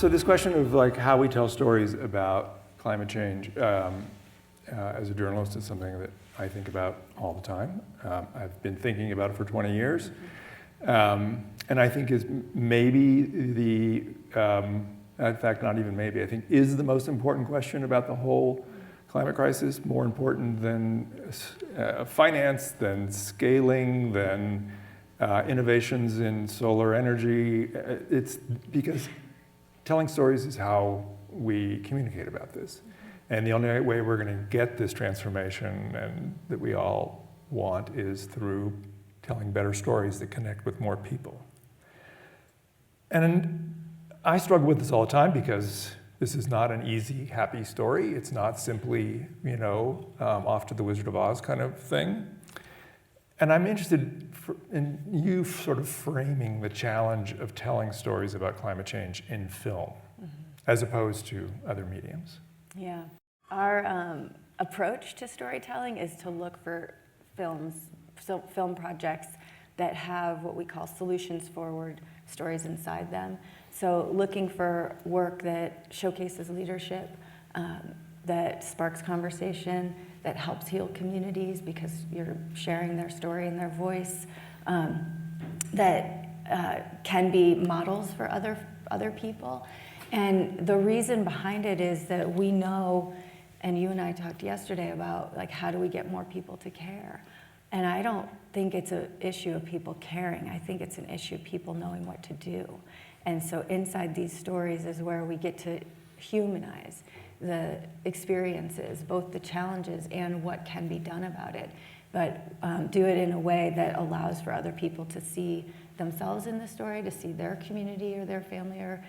So this question of like how we tell stories about climate change as a journalist is something that I think about all the time. I've been thinking about it for 20 years. And I think is maybe the, in fact, not even maybe, I think is the most important question about the whole climate crisis, more important than finance, than scaling, than innovations in solar energy. It's because telling stories is how we communicate about this. And the only way we're going to get this transformation and that we all want is through telling better stories that connect with more people. And I struggle with this all the time because this is not an easy, happy story. It's not simply, off to the Wizard of Oz kind of thing. And I'm interested in you sort of framing the challenge of telling stories about climate change in film, as opposed to other mediums. Yeah. Our approach to storytelling is to look for film projects that have what we call solutions-forward stories inside them. So looking for work that showcases leadership, that sparks conversation, that helps heal communities because you're sharing their story and their voice, that can be models for other people. And the reason behind it is that we know, and you and I talked yesterday about like how do we get more people to care? And I don't think it's an issue of people caring. I think it's an issue of people knowing what to do. And so inside these stories is where we get to humanize the experiences, both the challenges and what can be done about it, but do it in a way that allows for other people to see themselves in the story, to see their community or their family or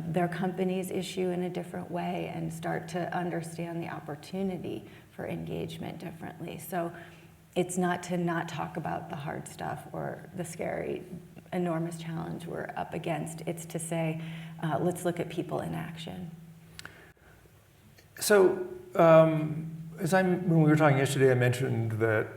their company's issue in a different way and start to understand the opportunity for engagement differently. So it's not to not talk about the hard stuff or the scary, enormous challenge we're up against. It's to say, let's look at people in action. So when we were talking yesterday, I mentioned that,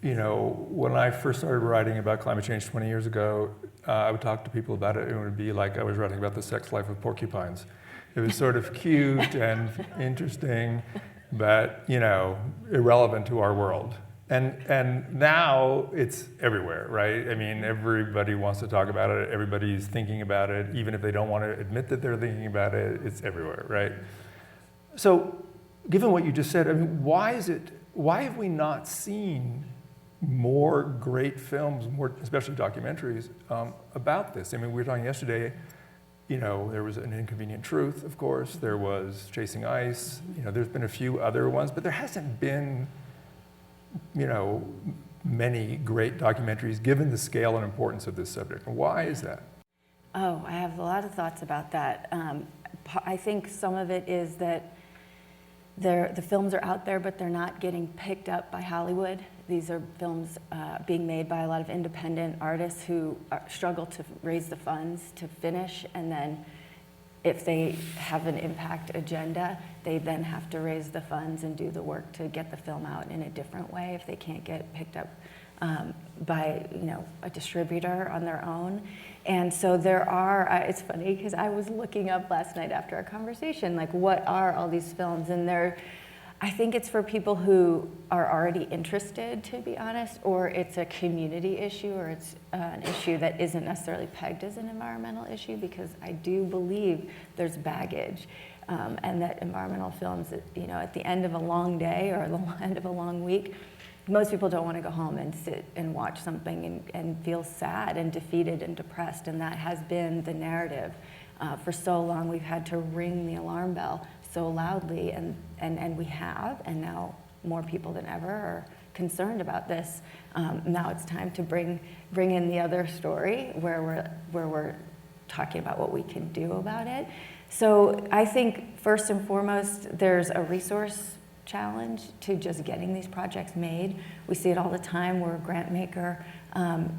when I first started writing about climate change 20 years ago, I would talk to people about it, and it would be like I was writing about the sex life of porcupines. It was sort of cute and interesting, but, irrelevant to our world. And now it's everywhere, right? I mean, everybody wants to talk about it. Everybody's thinking about it. Even if they don't want to admit that they're thinking about it, it's everywhere, right? So given what you just said, I mean, why have we not seen more great films, especially documentaries, about this? I mean, we were talking yesterday, there was An Inconvenient Truth, of course. There was Chasing Ice. There's been a few other ones, but there hasn't been, many great documentaries given the scale and importance of this subject. Why is that? Oh, I have a lot of thoughts about that. I think some of it is that the films are out there, but they're not getting picked up by Hollywood. These are films being made by a lot of independent artists who struggle to raise the funds to finish, and then if they have an impact agenda, they then have to raise the funds and do the work to get the film out in a different way if they can't get picked up by a distributor on their own. And so there are, it's funny because I was looking up last night after our conversation, like what are all these films? And I think it's for people who are already interested, to be honest, or it's a community issue, or it's an issue that isn't necessarily pegged as an environmental issue, because I do believe there's baggage, and that environmental films, at the end of a long day or the end of a long week, most people don't want to go home and sit and watch something and feel sad and defeated and depressed, and that has been the narrative. For so long, we've had to ring the alarm bell so loudly, and we have, and now more people than ever are concerned about this. Now it's time to bring in the other story where we're talking about what we can do about it. So I think first and foremost, there's a resource challenge to just getting these projects made. We see it all the time. We're a grant maker, and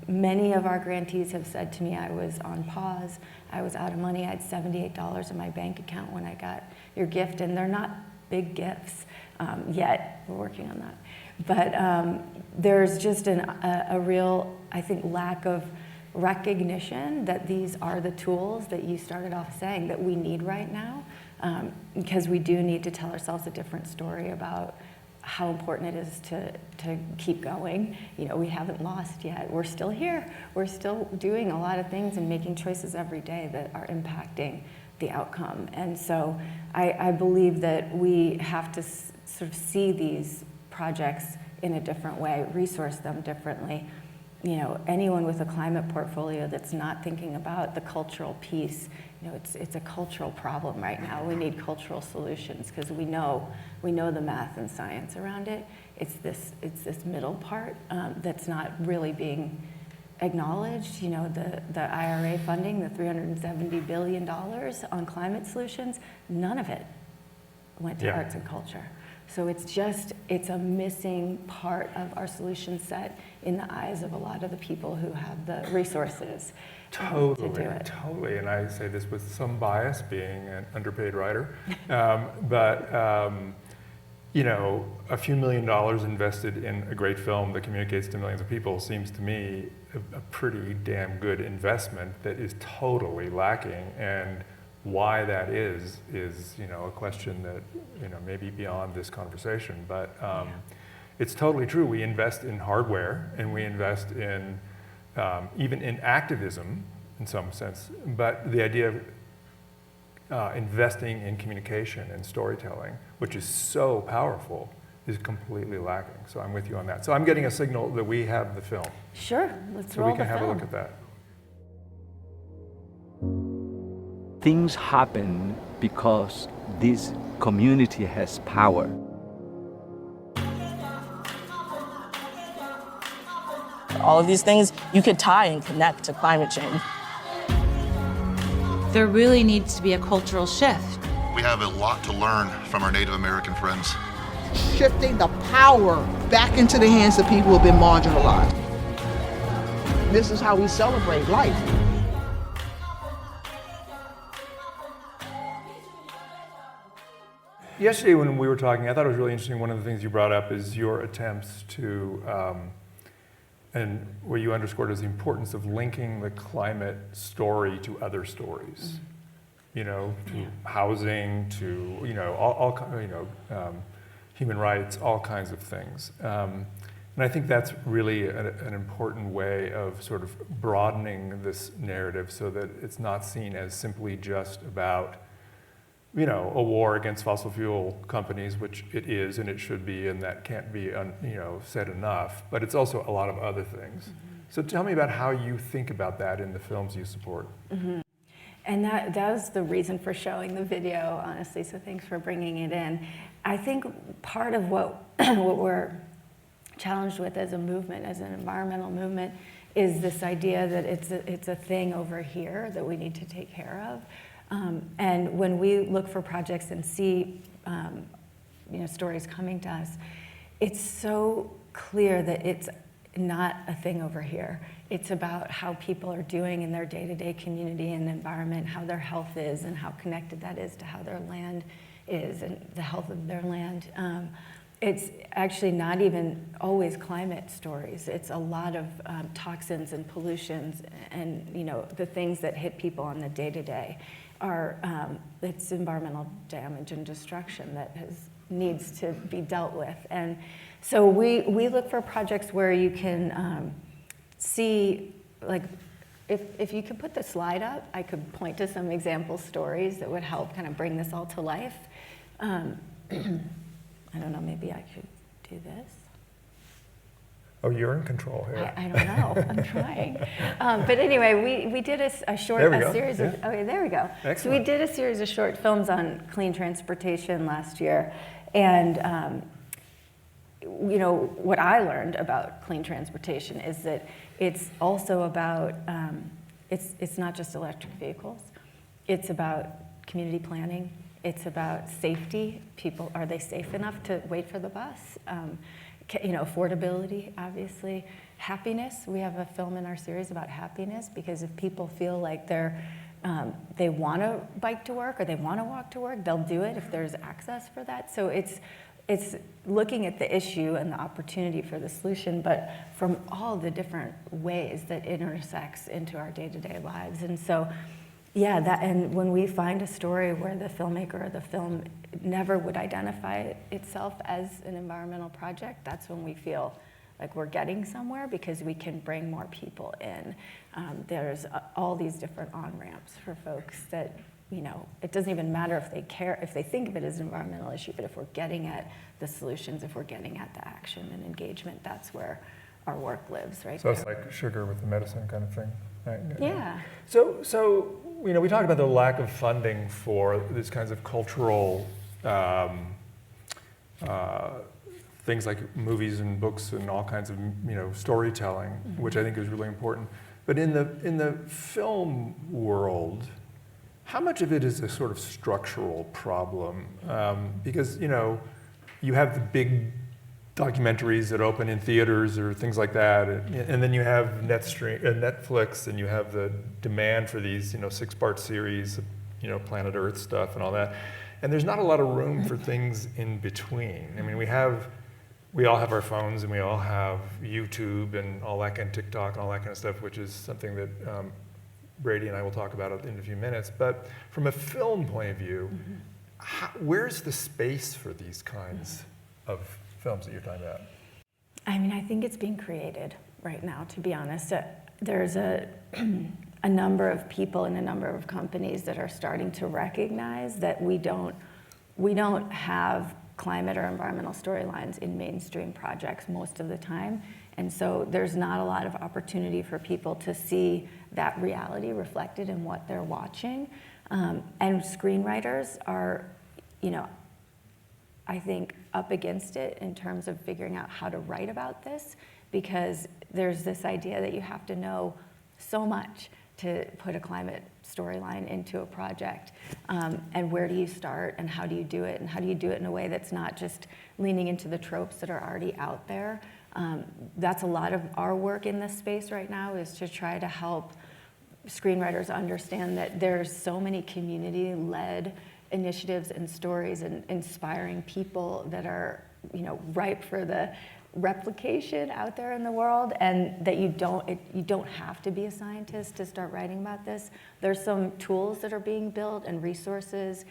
many of our grantees have said to me, I was on pause, I was out of money, I had $78 in my bank account when I got your gift, and they're not big gifts yet. We're working on that. But there's just a real, I think, lack of recognition that these are the tools that you started off saying that we need right now, because we do need to tell ourselves a different story about how important it is to keep going. You know, we haven't lost yet. We're still here. We're still doing a lot of things and making choices every day that are impacting the outcome. And so I believe that we have to sort of see these projects in a different way, resource them differently. You know, anyone with a climate portfolio that's not thinking about the cultural piece, you know, it's a cultural problem right now. We need cultural solutions because we know the math and science around it. It's this middle part that's not really being acknowledged. You know, the IRA funding, the $370 billion on climate solutions, none of it went to arts and culture. So it's a missing part of our solution set in the eyes of a lot of the people who have the resources to do it. Totally, and I say this with some bias, being an underpaid writer, you know, a few $1 million invested in a great film that communicates to millions of people seems to me a pretty damn good investment that is totally lacking. And why that is, you know, a question that, you know, maybe beyond this conversation, but it's totally true. We invest in hardware and we invest in, even in activism in some sense, but the idea of investing in communication and storytelling, which is so powerful, is completely lacking. So I'm with you on that. So I'm getting a signal that we have the film. Sure, let's so roll we can the have film. a look at that. Things happen because this community has power. All of these things you could tie and connect to climate change. There really needs to be a cultural shift. We have a lot to learn from our Native American friends. Shifting the power back into the hands of people who have been marginalized. This is how we celebrate life. Yesterday when we were talking, I thought it was really interesting. One of the things you brought up is your attempts to, and what you underscored is the importance of linking the climate story to other stories. You know, to housing, to, you know, human rights, all kinds of things. And I think that's really an important way of sort of broadening this narrative so that it's not seen as simply just about, you know, a war against fossil fuel companies, which it is and it should be, and that can't be, you know, said enough. But it's also a lot of other things. So tell me about how you think about that in the films you support. And that was the reason for showing the video, honestly, so thanks for bringing it in. I think part of what we're challenged with as a movement, as an environmental movement, is this idea that it's a thing over here that we need to take care of. And when we look for projects and see you know, stories coming to us, it's so clear that it's not a thing over here. It's about how people are doing in their day-to-day community and environment, how their health is and how connected that is to how their land is and the health of their land. It's actually not even always climate stories. It's a lot of toxins and pollutions and, you know, the things that hit people on the day-to-day are, it's environmental damage and destruction that needs to be dealt with. And so we look for projects where you can see, like, if you could put the slide up, I could point to some example stories that would help kind of bring this all to life. I don't know, maybe I could do this. Oh, you're in control here. I don't know, I'm trying. But anyway, we did a series of, okay, there we go. Excellent. So we did a series of short films on clean transportation last year. And you know, what I learned about clean transportation is that it's also about, it's not just electric vehicles. It's about community planning. It's about safety. People, are they safe enough to wait for the bus? You know, affordability, obviously. Happiness, we have a film in our series about happiness, because if people feel like they want to bike to work or they want to walk to work, they'll do it if there's access for that. So it's it's looking at the issue and the opportunity for the solution, but from all the different ways that it intersects into our day-to-day lives. And so, yeah, and when we find a story where the filmmaker or the film never would identify itself as an environmental project, that's when we feel like we're getting somewhere, because we can bring more people in. There's all these different on-ramps for folks that, it doesn't even matter if they care, if they think of it as an environmental issue, but if we're getting at the solutions, if we're getting at the action and engagement, that's where our work lives, right? So it's like sugar with the medicine kind of thing. Right? Yeah. So we talked about the lack of funding for these kinds of cultural things like movies and books and all kinds of storytelling, which I think is really important. But in the film world, how much of it is a sort of structural problem? Because you have the big documentaries that open in theaters or things like that, and then you have Netflix, and you have the demand for these 6-part series, Planet Earth stuff and all that, and there's not a lot of room for things in between. I mean, we all have our phones, and we all have YouTube and all that kind of TikTok and all that kind of stuff, which is something that Brady and I will talk about in a few minutes. But from a film point of view, where's the space for these kinds of films that you're talking about? I mean, I think it's being created right now, to be honest. There's a number of people and a number of companies that are starting to recognize that we don't have climate or environmental storylines in mainstream projects most of the time. And so there's not a lot of opportunity for people to see that reality reflected in what they're watching. And screenwriters are, I think, up against it in terms of figuring out how to write about this, because there's this idea that you have to know so much to put a climate storyline into a project. And where do you start, and how do you do it? And how do you do it in a way that's not just leaning into the tropes that are already out there? That's a lot of our work in this space right now, is to try to help screenwriters understand that there's so many community-led initiatives and stories and inspiring people that are, ripe for the replication out there in the world, and that you don't have to be a scientist to start writing about this. There's some tools that are being built and resources.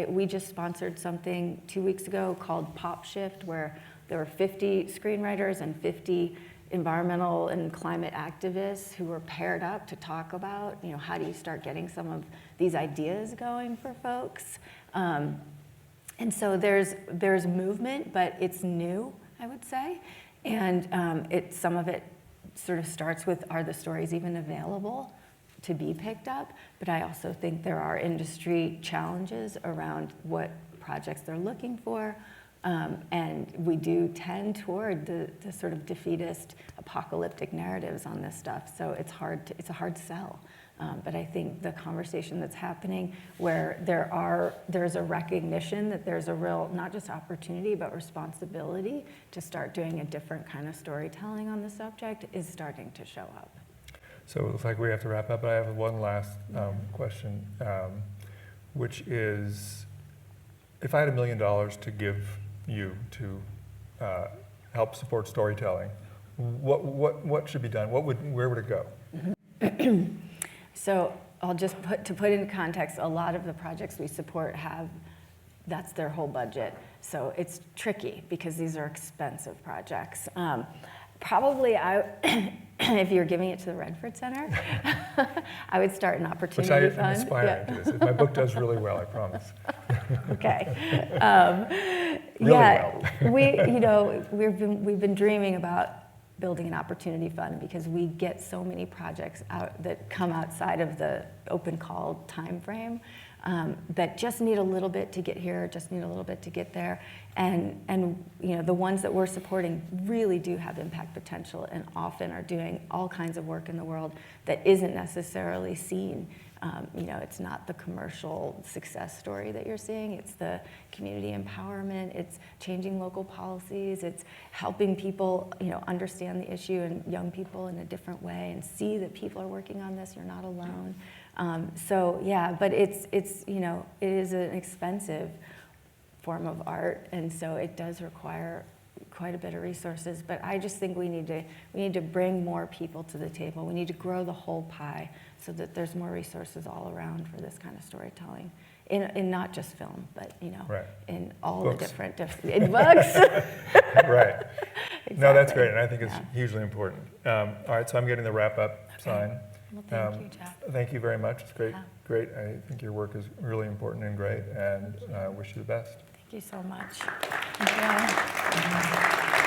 We just sponsored something 2 weeks ago called Pop Shift, where there were 50 screenwriters and 50 environmental and climate activists who were paired up to talk about, how do you start getting some of these ideas going for folks. And so there's movement, but it's new, I would say. And some of it sort of starts with, are the stories even available to be picked up? But I also think there are industry challenges around what projects they're looking for. And we do tend toward the sort of defeatist, apocalyptic narratives on this stuff. So it's a hard sell. But I think the conversation that's happening, where there's a recognition that there's a real, not just opportunity, but responsibility to start doing a different kind of storytelling on the subject, is starting to show up. So it looks like we have to wrap up, but I have one last question, which is, if I had $1 million to give you to help support storytelling, what should be done? Where would it go? So I'll just put into context, a lot of the projects we support that's their whole budget. So it's tricky, because these are expensive projects. Probably, if you're giving it to the Redford Center, I would start an opportunity Which I'm fund. aspiring to this. If my book does really well, I promise. Okay. We've been dreaming about building an opportunity fund, because we get so many projects out that come outside of the open call time frame, that just need a little bit to get here, just need a little bit to get there. And the ones that we're supporting really do have impact potential, and often are doing all kinds of work in the world that isn't necessarily seen. It's not the commercial success story that you're seeing. It's the community empowerment. It's changing local policies. It's helping people, understand the issue, and young people in a different way, and see that people are working on this. You're not alone. But it is an expensive form of art, and so it does require quite a bit of resources. But I just think we need to bring more people to the table. We need to grow the whole pie so that there's more resources all around for this kind of storytelling. In not just film, but Right. in all Books. the different in books. Right. No, that's Exactly. great, and I think it's Yeah. hugely important. All right, so I'm getting the wrap-up sign. Well, thank you, Jeff. Thank you very much. It's great. Yeah. Great. I think your work is really important and great, and wish you the best. Thank you so much. Thank you.